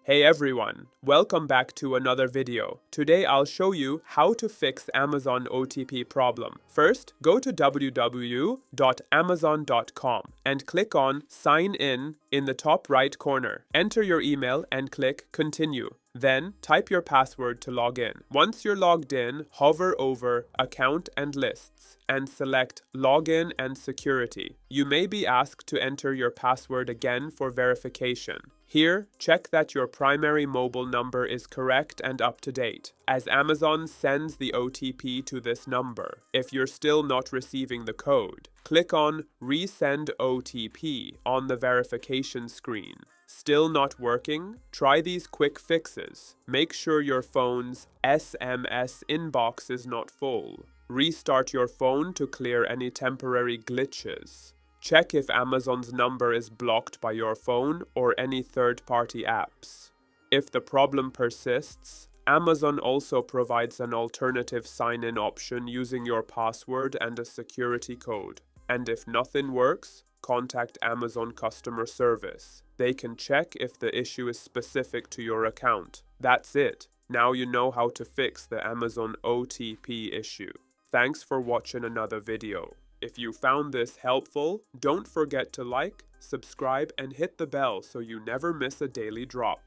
Hey everyone, welcome back to another video. Today I'll show you how to fix Amazon OTP problem. First, go to www.amazon.com and click on Sign in the top right corner. Enter your email and click Continue. Then, type your password to log in. Once you're logged in, hover over Account and Lists and select Login and Security. You may be asked to enter your password again for verification. Here, check that your primary mobile number is correct and up to date, as Amazon sends the OTP to this number. If you're still not receiving the code, click on Resend OTP on the verification screen. Still not working? Try these quick fixes. Make sure your phone's SMS inbox is not full. Restart your phone to clear any temporary glitches. Check if Amazon's number is blocked by your phone or any third-party apps. If the problem persists, Amazon also provides an alternative sign-in option using your password and a security code. And if nothing works, contact Amazon customer service. They can check if the issue is specific to your account. That's it. Now you know how to fix the Amazon OTP issue. Thanks for watching another video. If you found this helpful, don't forget to like, subscribe, and hit the bell so you never miss a daily drop.